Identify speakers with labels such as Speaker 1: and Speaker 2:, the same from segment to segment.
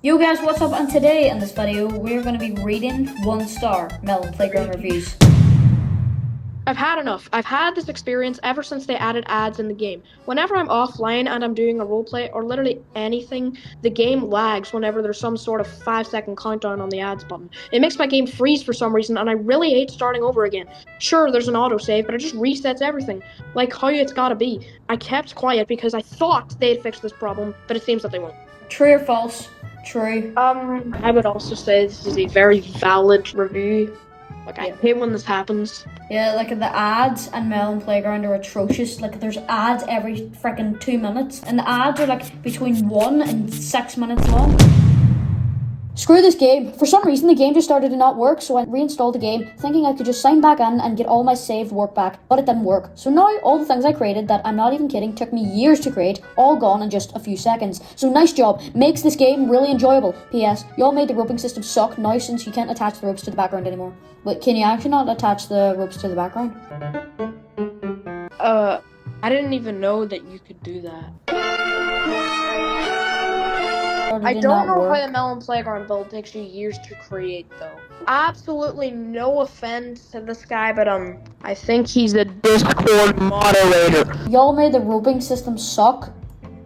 Speaker 1: Yo guys, what's up? And today in this video, we're going to be reading 1-star Melon Playground reviews.
Speaker 2: I've had enough. I've had this experience ever since they added ads in the game. Whenever I'm offline and I'm doing a roleplay or literally anything, the game lags whenever there's some sort of 5-second countdown on the ads button. It makes my game freeze for some reason and I really hate starting over again. Sure, there's an autosave, but it just resets everything, like how it's gotta be. I kept quiet because I thought they'd fix this problem, but it seems that they won't.
Speaker 1: True or false? True.
Speaker 2: I would also say this is a very valid review. Like, I hate when this happens.
Speaker 1: Yeah, like the ads and Melon Playground are atrocious. Like there's ads every freaking 2 minutes, and the ads are like between 1 and 6 minutes long. Screw this game. For some reason, the game just started to not work, so I reinstalled the game, thinking I could just sign back in and get all my saved work back, but it didn't work. So now, all the things I created that, I'm not even kidding, took me years to create, all gone in just a few seconds. So nice job. Makes this game really enjoyable. P.S. Y'all made the roping system suck now since you can't attach the ropes to the background anymore. Wait, can you actually not attach the ropes to the background?
Speaker 2: I didn't even know that you could do that. I don't know how the Melon Playground build takes you years to create, though. Absolutely no offense to this guy, but I think he's a Discord moderator.
Speaker 1: Y'all made the roping system suck.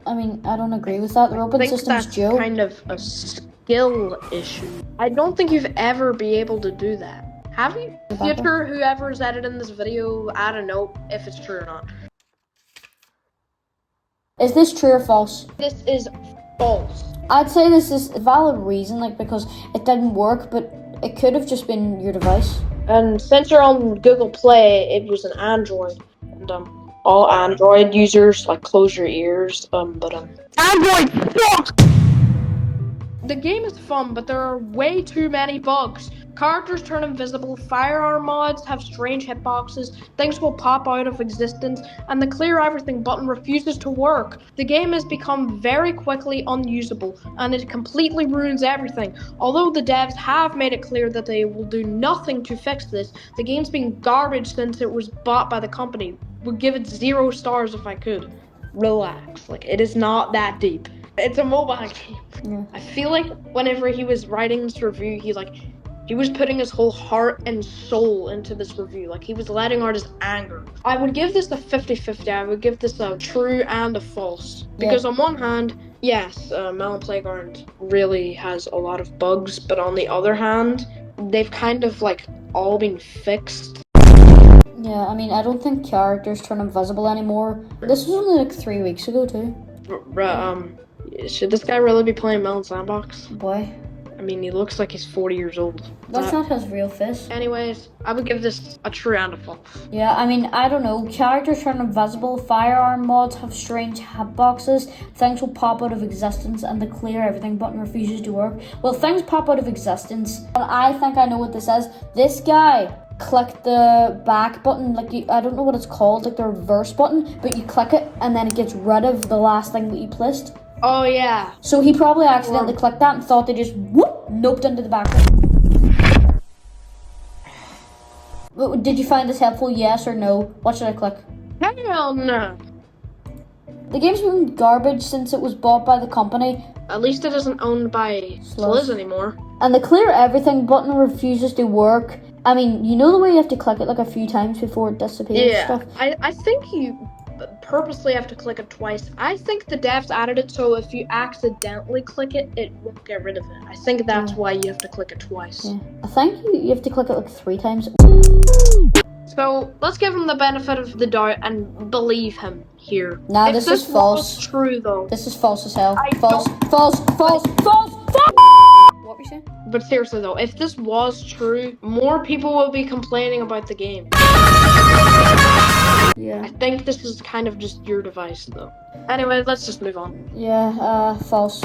Speaker 1: I mean, I don't agree with that. The roping system's Joe.
Speaker 2: Kind of a skill issue. I don't think you've ever be able to do that. Have you? Future whoever's editing this video, add a note if it's true or not.
Speaker 1: Is this true or false?
Speaker 2: This is false.
Speaker 1: I'd say this is a valid reason, like, because it didn't work, but it could have just been your device.
Speaker 2: And since you're on Google Play, it was an Android. And all Android users, like, close your ears. Android sucks! The game is fun, but there are way too many bugs. Characters turn invisible, firearm mods have strange hitboxes, things will pop out of existence, and the clear everything button refuses to work. The game has become very quickly unusable, and it completely ruins everything. Although the devs have made it clear that they will do nothing to fix this, the game's been garbage since it was bought by the company. Would give it 0 stars if I could. Relax, like, it is not that deep. It's a mobile game.
Speaker 1: Yeah.
Speaker 2: I feel like whenever he was writing this review, he was putting his whole heart and soul into this review. Like, he was letting out his anger. I would give this a 50-50. I would give this a true and a false. Because on one hand, yes, Melon Playground really has a lot of bugs, but on the other hand, they've kind of, like, all been fixed.
Speaker 1: Yeah, I mean, I don't think characters turn invisible anymore. This was only like 3 weeks ago, too.
Speaker 2: Should this guy really be playing Melon Sandbox?
Speaker 1: Boy.
Speaker 2: I mean, he looks like he's 40 years old.
Speaker 1: That's not his real face.
Speaker 2: Anyways, I would give this a true and a false.
Speaker 1: Yeah, I mean, I don't know. Characters turn invisible, firearm mods have strange hitboxes, things will pop out of existence, and the clear everything button refuses to work. Well, things pop out of existence, and I think I know what this is. This guy clicked the back button, like, I don't know what it's called, like the reverse button, but you click it, and then it gets rid of the last thing that you placed.
Speaker 2: Oh, yeah.
Speaker 1: So he probably accidentally clicked that and thought they just noped into the background. Did you find this helpful? Yes or no? What should I click?
Speaker 2: Hell no.
Speaker 1: The game's been garbage since it was bought by the company.
Speaker 2: At least it isn't owned by Sliz anymore.
Speaker 1: And the clear everything button refuses to work. I mean, you know the way you have to click it like a few times before it disappears?
Speaker 2: Yeah,
Speaker 1: stuff?
Speaker 2: I think you purposely have to click it twice. I think the devs added it so if you accidentally click it, it won't get rid of it. I think that's why you have to click it twice.
Speaker 1: Yeah. I think you have to click it like 3 times.
Speaker 2: So let's give him the benefit of the doubt and believe him here.
Speaker 1: Nah, this is false.
Speaker 2: Was true though.
Speaker 1: This is false as hell. False. What were you saying?
Speaker 2: But seriously though, if this was true, more people will be complaining about the game.
Speaker 1: Yeah.
Speaker 2: I think this is kind of just your device though. Anyway, let's just move on.
Speaker 1: Yeah, false.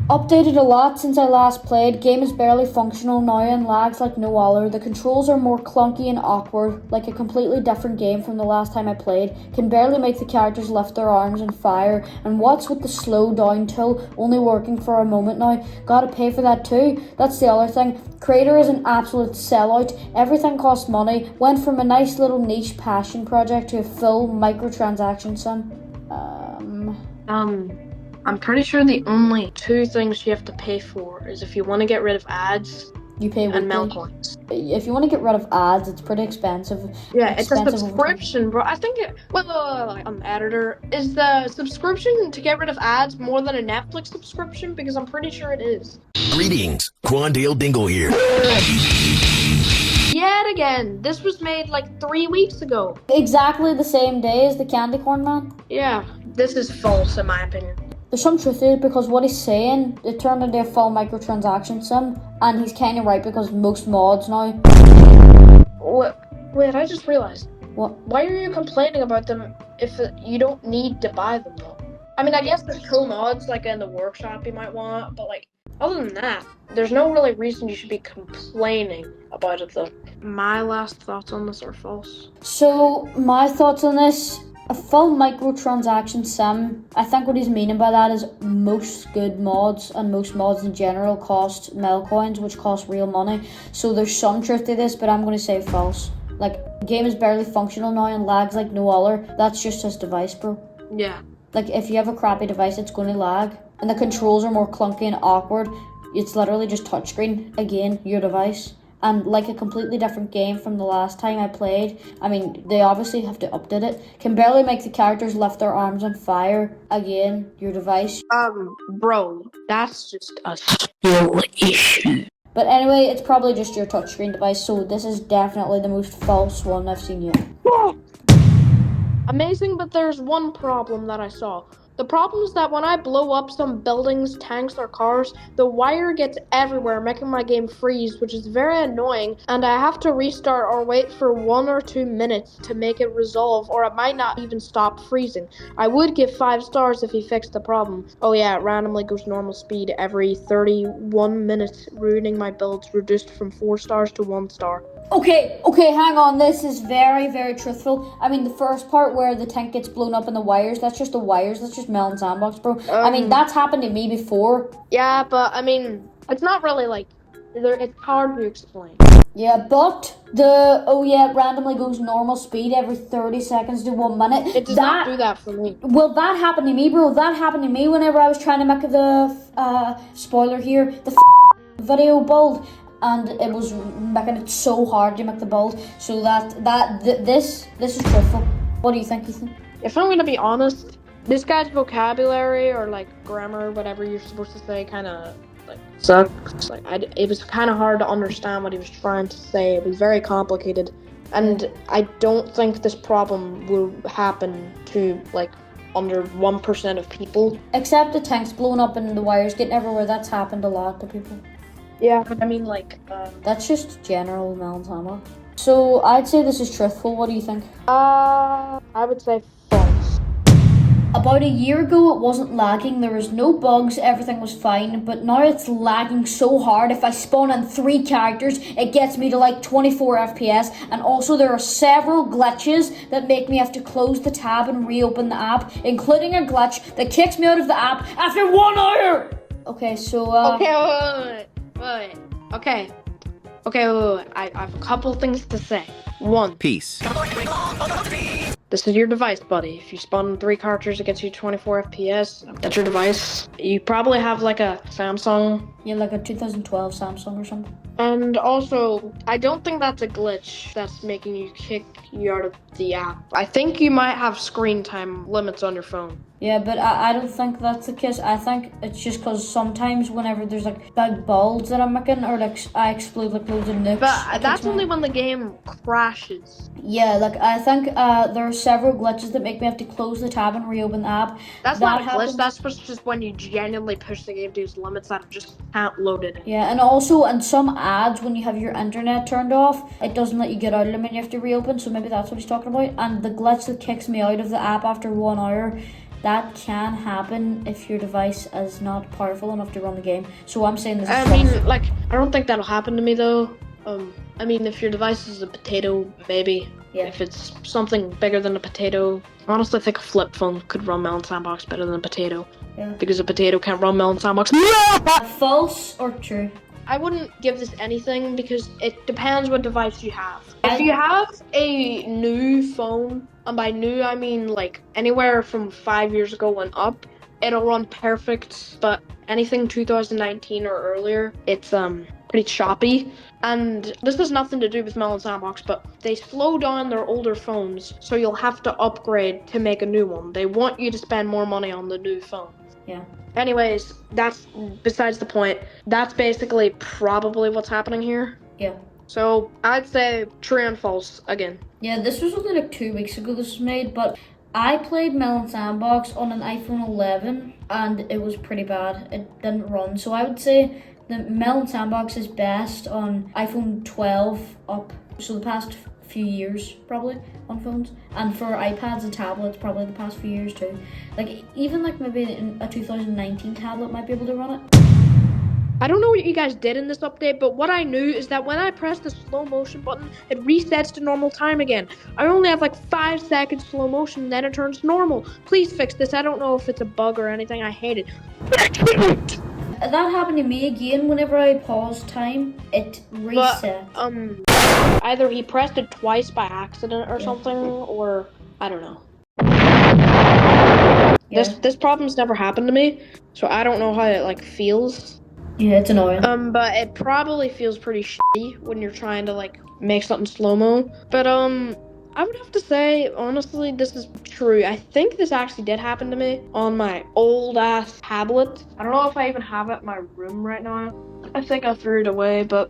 Speaker 1: Updated a lot since I last played. Game is barely functional now and lags like no other. The controls are more clunky and awkward, like a completely different game from the last time I played. Can barely make the characters lift their arms and fire. And what's with the slow down tool only working for a moment now? Gotta pay for that too. That's the other thing. Creator is an absolute sellout. Everything costs money. Went from a nice little niche passion project to a full microtransaction sim.
Speaker 2: I'm pretty sure the only two things you have to pay for is if you want to get rid of ads
Speaker 1: You pay
Speaker 2: and
Speaker 1: weekly.
Speaker 2: coins.
Speaker 1: If you want to get rid of ads, it's pretty expensive.
Speaker 2: Yeah, it's a
Speaker 1: Expensive over time.
Speaker 2: subscription, bro. I think editor. Is the subscription to get rid of ads more than a Netflix subscription? Because I'm pretty sure it is.
Speaker 3: Greetings, Quandale Dingle here.
Speaker 2: Yet again, this was made like 3 weeks ago.
Speaker 1: Exactly the same day as the candy corn man.
Speaker 2: Yeah, this is false in my opinion.
Speaker 1: There's some truth to it because what he's saying, it turned into a full microtransaction sim, and he's kind of right because most mods now.
Speaker 2: Wait, I just realized.
Speaker 1: What?
Speaker 2: Why are you complaining about them if you don't need to buy them though? I mean, I guess there's cool mods like in the workshop you might want, but like other than that, there's no really reason you should be complaining about it though. My last thoughts on this are false.
Speaker 1: So my thoughts on this. A full microtransaction sim, I think what he's meaning by that is most good mods and most mods in general cost mel coins, which cost real money. So there's some truth to this, but I'm going to say false. Like, the game is barely functional now and lags like no other. That's just his device, bro.
Speaker 2: Yeah.
Speaker 1: Like, if you have a crappy device, it's going to lag. And the controls are more clunky and awkward. It's literally just touchscreen, again, your device. And like a completely different game from the last time I played. I mean, they obviously have to update it. Can barely make the characters lift their arms on fire. Again, your device.
Speaker 2: Bro, that's just a skill issue.
Speaker 1: But anyway, it's probably just your touchscreen device. So this is definitely the most false one I've seen yet.
Speaker 2: Amazing, but there's one problem that I saw. The problem is that when I blow up some buildings, tanks, or cars, the wire gets everywhere, making my game freeze, which is very annoying, and I have to restart or wait for 1 or 2 minutes to make it resolve, or it might not even stop freezing. I would give 5 stars if he fixed the problem. Oh yeah, it randomly goes normal speed every 31 minutes, ruining my builds, reduced from 4 stars to 1 star.
Speaker 1: Okay, hang on. This is very, very truthful. I mean, the first part where the tank gets blown up in the wires, that's just the wires. That's just Melon Sandbox, bro. I mean, that's happened to me before.
Speaker 2: Yeah, but I mean, it's not really like, it's hard to explain.
Speaker 1: Yeah, but it randomly goes normal speed every 30 seconds to 1 minute.
Speaker 2: It does not do that for me.
Speaker 1: Well, that happened to me, bro. That happened to me whenever I was trying to make the, spoiler here, the video build. And it was making it so hard to make the build. So this is truthful. What do you think, Ethan?
Speaker 2: If I'm gonna be honest, this guy's vocabulary or like grammar, whatever you're supposed to say, kind of like sucks. Like it was kind of hard to understand what he was trying to say. It was very complicated, and I don't think this problem will happen to like under 1% of people.
Speaker 1: Except the tanks blowing up and the wires getting everywhere. That's happened a lot to people.
Speaker 2: Yeah, but I mean, like,
Speaker 1: that's just general Melon Sandbox. So I'd say this is truthful. What do you think?
Speaker 2: I would say false.
Speaker 1: About a year ago, it wasn't lagging. There was no bugs. Everything was fine. But now it's lagging so hard. If I spawn in 3 characters, it gets me to like 24 FPS. And also, there are several glitches that make me have to close the tab and reopen the app, including a glitch that kicks me out of the app after 1 hour. Okay, so
Speaker 2: Wait. Okay, wait. I have a couple things to say. 1.
Speaker 3: Peace.
Speaker 2: This is your device, buddy. If you spawn 3 characters, it gets you 24 FPS. That's your device. You probably have like a Samsung.
Speaker 1: Yeah, like a 2012 Samsung or something.
Speaker 2: And also, I don't think that's a glitch that's making you kick you out of the app. I think you might have screen time limits on your phone.
Speaker 1: Yeah, but I don't think that's the case. I think it's just because sometimes whenever there's like big builds that I'm making, or like I explode like loads of nukes.
Speaker 2: But that's only when the game crashes.
Speaker 1: Yeah, like I think there are several glitches that make me have to close the tab and reopen the app.
Speaker 2: That's not a glitch. That's just when you genuinely push the game to its limits that it just can't load it.
Speaker 1: Yeah, and also in some ads when you have your internet turned off, it doesn't let you get out of them and you have to reopen. So maybe that's what he's talking about. And the glitch that kicks me out of the app after 1 hour. That can happen if your device is not powerful enough to run the game. So I'm saying this is false.
Speaker 2: I mean, like, I don't think that'll happen to me, though. I mean, if your device is a potato, maybe.
Speaker 1: Yeah.
Speaker 2: If it's something bigger than a potato, honestly, I think a flip phone could run Melon Sandbox better than a potato.
Speaker 1: Yeah.
Speaker 2: Because a potato can't run Melon Sandbox.
Speaker 1: False or true?
Speaker 2: I wouldn't give this anything because it depends what device you have. If you have a new phone, and by new I mean like anywhere from 5 years ago and up, it'll run perfect, but anything 2019 or earlier, it's pretty choppy. And this has nothing to do with Melon Sandbox, but they slow down their older phones, so you'll have to upgrade to make a new one. They want you to spend more money on the new phone.
Speaker 1: Yeah.
Speaker 2: Anyways, that's besides the point. That's basically probably what's happening here.
Speaker 1: Yeah.
Speaker 2: So I'd say true and false again.
Speaker 1: Yeah, this was only like 2 weeks ago this was made, but I played Melon Sandbox on an iPhone 11 and it was pretty bad. It didn't run. So I would say the Melon Sandbox is best on iPhone 12 up. So the past few years probably on phones, and for iPads and tablets probably the past few years too. Like even like maybe in a 2019 tablet might be able to run it.
Speaker 2: I don't know what you guys did in this update, but what I knew is that when I press the slow motion button, it resets to normal time again. I only have like 5 seconds slow motion, then it turns normal. Please fix this. I don't know if it's a bug or anything. I hate it.
Speaker 1: That happened to me again. Whenever I paused time, it reset.
Speaker 2: But, either he pressed it twice by accident or something, or I don't know.
Speaker 1: Yeah.
Speaker 2: This problem's never happened to me, so I don't know how it like feels.
Speaker 1: Yeah, it's annoying.
Speaker 2: But it probably feels pretty shitty when you're trying to like make something slow-mo. But I would have to say, honestly, this is true. I think this actually did happen to me on my old ass tablet. I don't know if I even have it in my room right now. I think I threw it away, but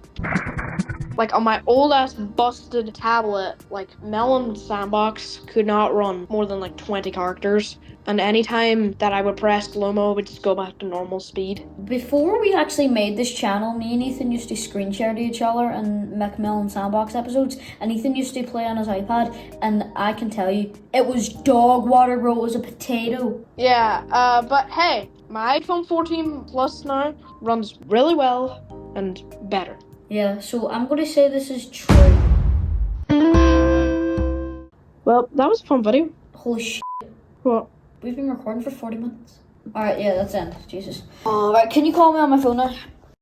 Speaker 2: like on my old ass busted tablet, like Melon Sandbox could not run more than like 20 characters. And anytime that I would press slow-mo, it would just go back to normal speed.
Speaker 1: Before we actually made this channel, me and Ethan used to screen share to each other and make Melon Sandbox episodes, and Ethan used to play on his iPad, and I can tell you, it was dog water, bro. It was a potato.
Speaker 2: Yeah, but hey, my iPhone 14 Plus now runs really well and better.
Speaker 1: Yeah, so I'm going to say this is true.
Speaker 2: Well, that was a fun video.
Speaker 1: Holy shit.
Speaker 2: What?
Speaker 1: We've been recording for 40 minutes. Alright, yeah, that's the end. Jesus. Alright, can you call me on my phone now?